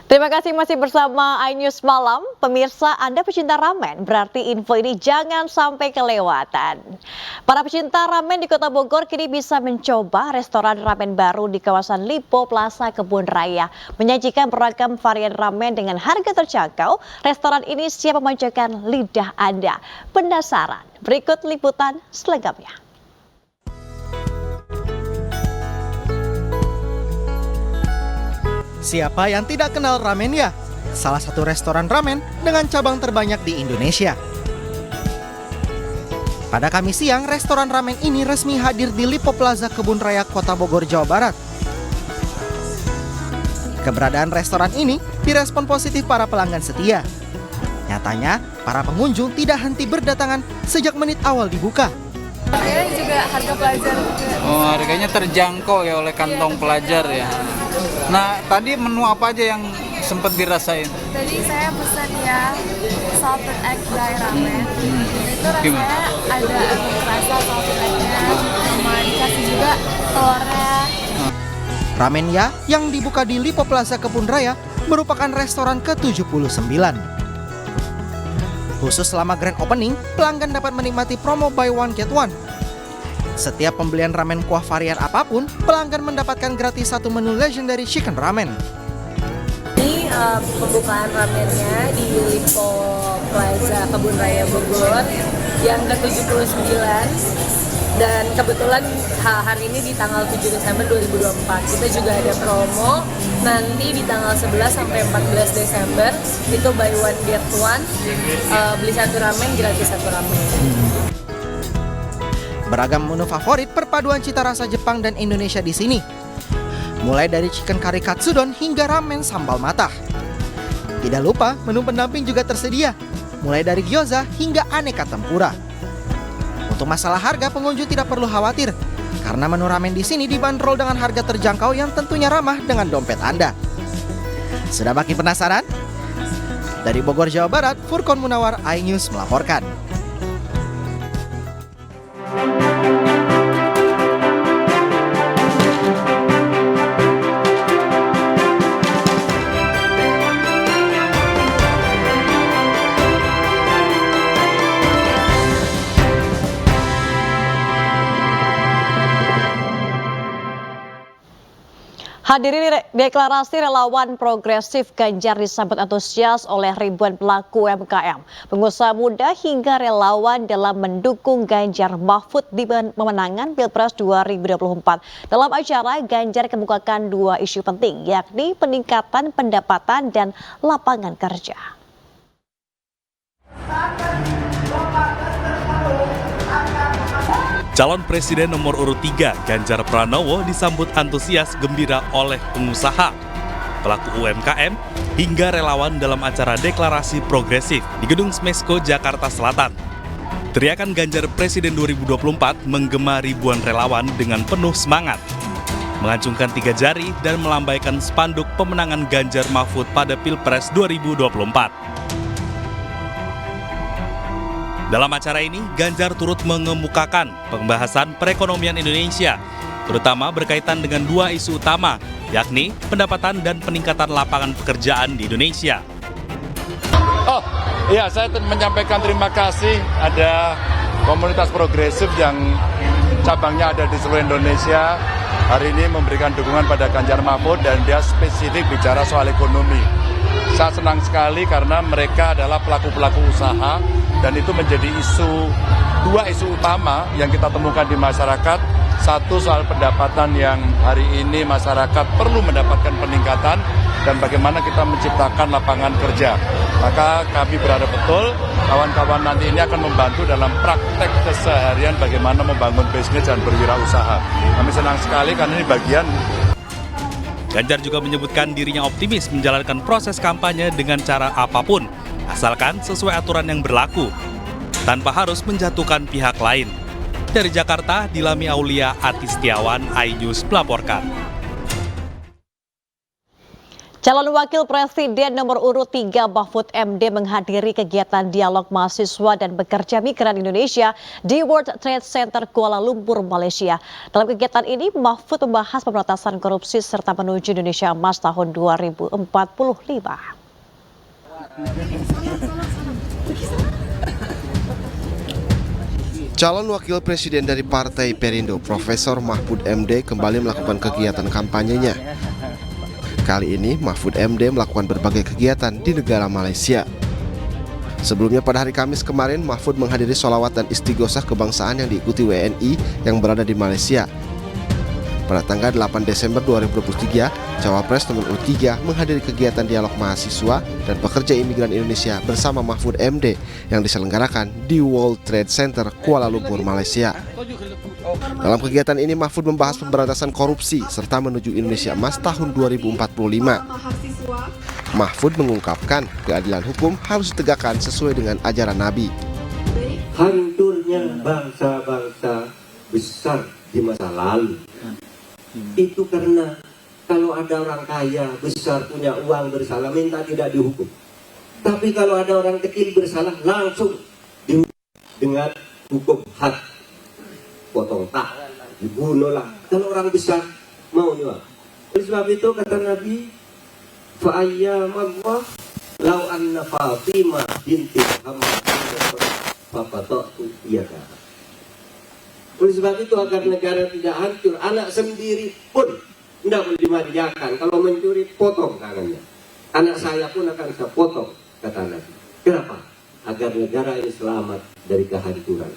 Terima kasih masih bersama iNews Malam. Pemirsa, Anda pecinta ramen, berarti info ini jangan sampai kelewatan. Para pecinta ramen di Kota Bogor kini bisa mencoba restoran ramen baru di kawasan Lipo Plaza Kebun Raya. Menyajikan beragam varian ramen dengan harga terjangkau, restoran ini siap memanjakan lidah Anda. Penasaran? Berikut liputan selengkapnya. Siapa yang tidak kenal Ramen Ya? Salah satu restoran ramen dengan cabang terbanyak di Indonesia. Pada Kamis siang, restoran ramen ini resmi hadir di Lipo Plaza Kebun Raya, Kota Bogor, Jawa Barat. Keberadaan restoran ini direspon positif para pelanggan setia. Nyatanya, para pengunjung tidak henti berdatangan sejak menit awal dibuka. Harganya juga harga pelajar. Oh, harganya terjangkau ya oleh kantong pelajar ya. Nah, tadi menu apa aja yang sempat dirasain? Tadi saya pesan yang salted egg dry ramen. Itu rasanya ada rasa salted egg-nya, sama dikasih juga telurnya. Ramen Ya yang dibuka di Lipo Plaza Kebun Raya merupakan restoran ke-79. Khusus selama grand opening, pelanggan dapat menikmati promo buy one get one. Setiap pembelian ramen kuah varian apapun, pelanggan mendapatkan gratis satu menu legendary chicken ramen. Ini pembukaan ramennya di Lipo Plaza Kebun Raya Bogor yang ke-79. Dan kebetulan hari ini di tanggal 7 Desember 2024 kita juga ada promo nanti di tanggal 11 sampai 14 Desember itu buy one get one, beli satu ramen gratis satu ramen. Beragam menu favorit perpaduan cita rasa Jepang dan Indonesia di sini. Mulai dari chicken curry katsudon hingga ramen sambal matah. Tidak lupa menu pendamping juga tersedia, mulai dari gyoza hingga aneka tempura. Untuk masalah harga, pengunjung tidak perlu khawatir karena menu ramen di sini dibanderol dengan harga terjangkau yang tentunya ramah dengan dompet Anda. Sudah makin penasaran? Dari Bogor, Jawa Barat, Furqon Munawar, iNews melaporkan. Hadirin deklarasi relawan progresif Ganjar disambut antusias oleh ribuan pelaku UMKM, pengusaha muda hingga relawan dalam mendukung Ganjar Mahfud di pemenangan Pilpres 2024. Dalam acara, Ganjar kemukakan dua isu penting, yakni peningkatan pendapatan dan lapangan kerja. Calon Presiden nomor urut 3, Ganjar Pranowo disambut antusias gembira oleh pengusaha, pelaku UMKM, hingga relawan dalam acara deklarasi progresif di Gedung Smesco, Jakarta Selatan. Teriakan Ganjar Presiden 2024 menggema ribuan relawan dengan penuh semangat, mengacungkan 3 jari dan melambaikan spanduk pemenangan Ganjar Mahfud pada Pilpres 2024. Dalam acara ini, Ganjar turut mengemukakan pembahasan perekonomian Indonesia, terutama berkaitan dengan dua isu utama, yakni pendapatan dan peningkatan lapangan pekerjaan di Indonesia. Oh iya, saya menyampaikan terima kasih ada komunitas progresif yang cabangnya ada di seluruh Indonesia. Hari ini memberikan dukungan pada Ganjar Mahfud dan dia spesifik bicara soal ekonomi. Saya senang sekali karena mereka adalah pelaku-pelaku usaha dan itu menjadi dua isu utama yang kita temukan di masyarakat. Satu soal pendapatan yang hari ini masyarakat perlu mendapatkan peningkatan dan bagaimana kita menciptakan lapangan kerja. Maka kami berharap betul kawan-kawan nanti ini akan membantu dalam praktek keseharian bagaimana membangun bisnis dan berwirausaha. Kami senang sekali karena ini bagian. Ganjar juga menyebutkan dirinya optimis menjalankan proses kampanye dengan cara apapun, asalkan sesuai aturan yang berlaku, tanpa harus menjatuhkan pihak lain. Dari Jakarta, Dilami Aulia Ati Setiawan, iNews melaporkan. Calon Wakil Presiden nomor urut 3 Mahfud MD menghadiri kegiatan dialog mahasiswa dan pekerja migran Indonesia di World Trade Center Kuala Lumpur, Malaysia. Dalam kegiatan ini, Mahfud membahas pemberantasan korupsi serta menuju Indonesia Emas tahun 2045. Calon Wakil Presiden dari Partai Perindo, Profesor Mahfud MD kembali melakukan kegiatan kampanyenya. Kali ini Mahfud MD melakukan berbagai kegiatan di negara Malaysia. Sebelumnya pada hari Kamis kemarin, Mahfud menghadiri sholawat dan istighosah kebangsaan yang diikuti WNI yang berada di Malaysia. Pada tanggal 8 Desember 2023, Cawapres nomor urut 3 menghadiri kegiatan dialog mahasiswa dan pekerja imigran Indonesia bersama Mahfud MD yang diselenggarakan di World Trade Center Kuala Lumpur, Malaysia. Dalam kegiatan ini, Mahfud membahas pemberantasan korupsi serta menuju Indonesia Emas tahun 2045. Mahfud mengungkapkan keadilan hukum harus ditegakkan sesuai dengan ajaran Nabi. Hancurnya bangsa-bangsa besar di masa lalu itu karena kalau ada orang kaya besar punya uang bersalah minta tidak dihukum, tapi kalau ada orang kecil bersalah langsung dihukum dengan hukum had, potong tak, dibunuhlah. Kalau orang besar mau nyuap. Oleh sebab itu kata Nabi, fa ayyamallah law anna Fatimah binti Muhammad fafatatu iyaka. Oleh sebab itu agar negara tidak hancur, anak sendiri pun tidak boleh dimanjakan. Kalau mencuri, potong tangannya. Anak saya pun akan saya potong, kata Nabi. Kenapa? Agar negara ini selamat dari kehancuran.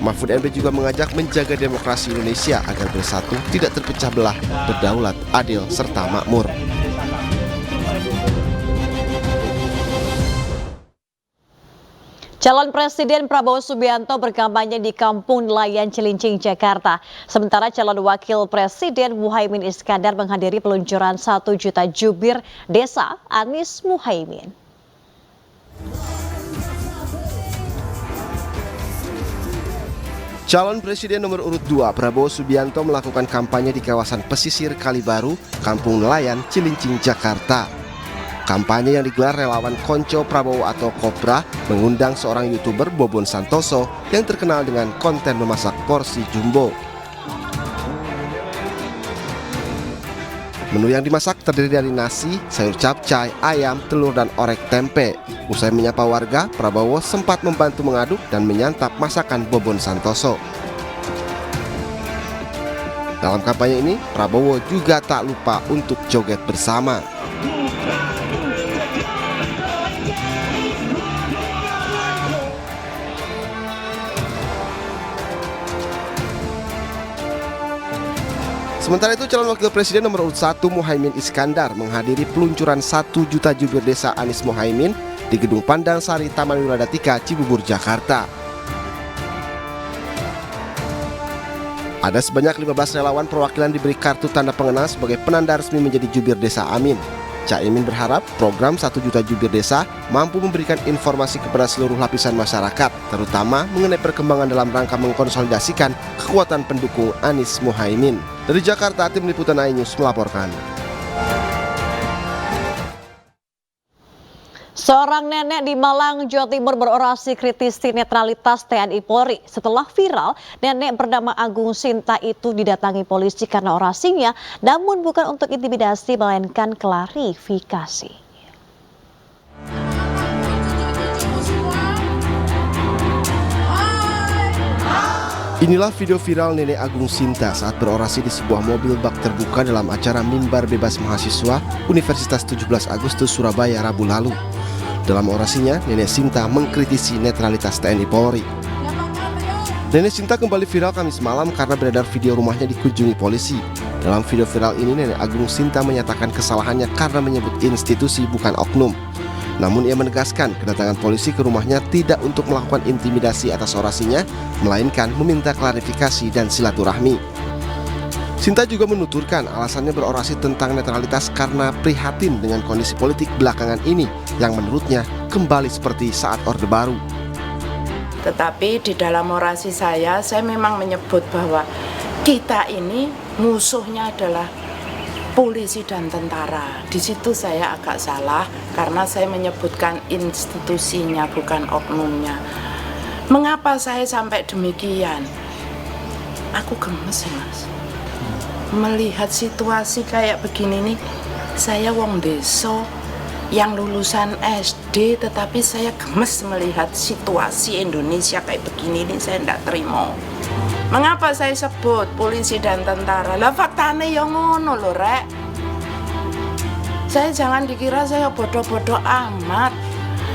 Mahfud MD juga mengajak menjaga demokrasi Indonesia agar bersatu, tidak terpecah belah, berdaulat, adil, serta makmur. Calon Presiden Prabowo Subianto berkampanye di Kampung Nelayan Cilincing, Jakarta. Sementara calon Wakil Presiden Muhaimin Iskandar menghadiri peluncuran 1 juta jubir desa Anies Muhaimin. Calon Presiden nomor urut 2 Prabowo Subianto melakukan kampanye di kawasan pesisir Kalibaru, Kampung Nelayan Cilincing, Jakarta. Kampanye yang digelar relawan Konco Prabowo atau Kopra mengundang seorang YouTuber Bobon Santoso yang terkenal dengan konten memasak porsi jumbo. Menu yang dimasak terdiri dari nasi, sayur capcay, ayam, telur, dan orek tempe. Usai menyapa warga, Prabowo sempat membantu mengaduk dan menyantap masakan Bobon Santoso. Dalam kampanye ini, Prabowo juga tak lupa untuk joget bersama. Sementara itu, calon Wakil Presiden nomor urut 1 Muhaimin Iskandar menghadiri peluncuran 1 juta jubir desa Anies Muhaimin di Gedung Pandang Sari Taman Wiladatika, Cibubur, Jakarta. Ada sebanyak 15 relawan perwakilan diberi kartu tanda pengenal sebagai penanda resmi menjadi jubir desa Amin. Caimin berharap program 1 juta jubir desa mampu memberikan informasi kepada seluruh lapisan masyarakat, terutama mengenai perkembangan dalam rangka mengkonsolidasikan kekuatan pendukung Anies Muhaimin. Dari Jakarta, tim liputan iNews melaporkan. Seorang nenek di Malang, Jawa Timur berorasi kritisi netralitas TNI Polri. Setelah viral, nenek bernama Agung Sinta itu didatangi polisi karena orasinya, namun bukan untuk intimidasi, melainkan klarifikasi. Inilah video viral nenek Agung Sinta saat berorasi di sebuah mobil bak terbuka dalam acara Mimbar Bebas Mahasiswa Universitas 17 Agustus Surabaya Rabu lalu. Dalam orasinya, Nenek Sinta mengkritisi netralitas TNI Polri. Nenek Sinta kembali viral Kamis malam karena beredar video rumahnya dikunjungi polisi. Dalam video viral ini, Nenek Agung Sinta menyatakan kesalahannya karena menyebut institusi bukan oknum. Namun ia menegaskan kedatangan polisi ke rumahnya tidak untuk melakukan intimidasi atas orasinya, melainkan meminta klarifikasi dan silaturahmi. Sinta juga menuturkan alasannya berorasi tentang netralitas karena prihatin dengan kondisi politik belakangan ini yang menurutnya kembali seperti saat Orde Baru. Tetapi di dalam orasi saya memang menyebut bahwa kita ini musuhnya adalah polisi dan tentara. Di situ saya agak salah karena saya menyebutkan institusinya bukan oknumnya. Mengapa saya sampai demikian? Aku gemes, Mas. Melihat situasi kayak begini nih, saya wong desa yang lulusan SD, tetapi saya gemes melihat situasi Indonesia kayak begini nih, saya tidak terima. Mengapa saya sebut polisi dan tentara? Lah faktanya yang ngono lho, Rek. Saya jangan dikira saya bodoh-bodoh amat.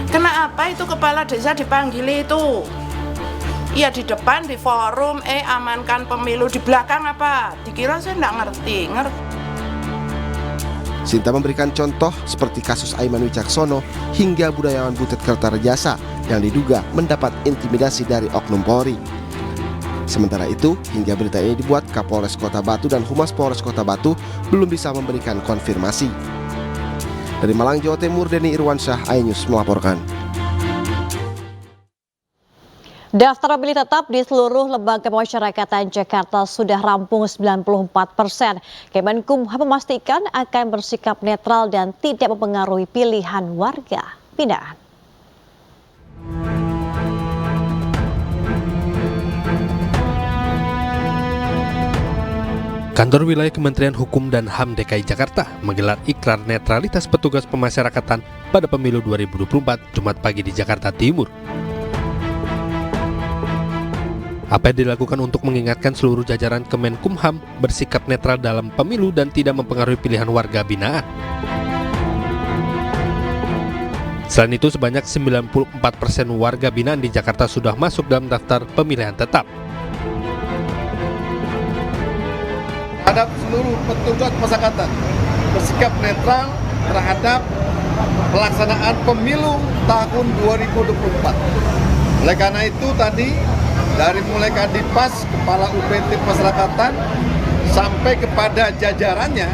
Kenapa itu kepala desa dipanggil itu? Iya di depan, di forum, amankan pemilu. Di belakang apa? Dikira saya tidak ngerti. Sinta memberikan contoh seperti kasus Aiman Wicaksono hingga budayawan Butet Kertarejasa yang diduga mendapat intimidasi dari oknum Polri. Sementara itu, hingga berita ini dibuat, Kapolres Kota Batu dan Humas Polres Kota Batu belum bisa memberikan konfirmasi. Dari Malang, Jawa Timur, Denny Irwansyah, iNews melaporkan. Daftar pemilih tetap di seluruh lembaga pemasyarakatan Jakarta sudah rampung 94%. Kemenkumham memastikan akan bersikap netral dan tidak mempengaruhi pilihan warga binaan. Kantor Wilayah Kementerian Hukum dan HAM DKI Jakarta menggelar ikrar netralitas petugas pemasyarakatan pada pemilu 2024 Jumat pagi di Jakarta Timur. Apa yang dilakukan untuk mengingatkan seluruh jajaran Kemenkumham bersikap netral dalam pemilu dan tidak mempengaruhi pilihan warga binaan. Selain itu, sebanyak 94% warga binaan di Jakarta sudah masuk dalam daftar pemilihan tetap. Terhadap seluruh petugas pemasyarakatan bersikap netral terhadap pelaksanaan pemilu tahun 2024. Oleh karena itu tadi dari mulai Kadipas, Kepala UPT Pemasyarakatan sampai kepada jajarannya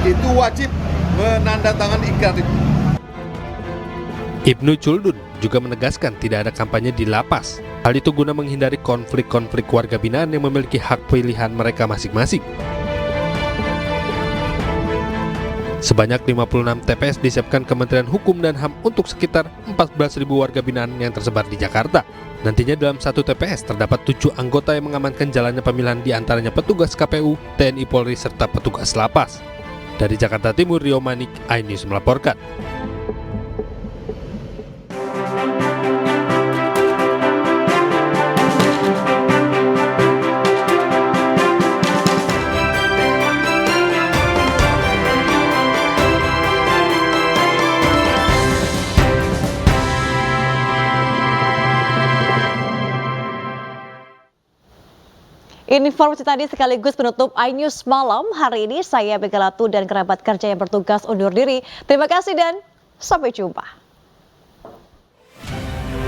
itu wajib menandatangani ikrar itu. Ibnu Culdun juga menegaskan tidak ada kampanye di lapas. Hal itu guna menghindari konflik-konflik warga binaan yang memiliki hak pilihan mereka masing-masing. Sebanyak 56 TPS disiapkan Kementerian Hukum dan HAM untuk sekitar 14.000 warga binaan yang tersebar di Jakarta. Nantinya dalam satu TPS terdapat 7 anggota yang mengamankan jalannya pemilihan, di antaranya petugas KPU, TNI Polri, serta petugas lapas. Dari Jakarta Timur, Rio Manik, iNews melaporkan. Informasi tadi sekaligus penutup iNews Malam hari ini. Saya Begalatu dan kerabat kerja yang bertugas undur diri. Terima kasih dan sampai jumpa.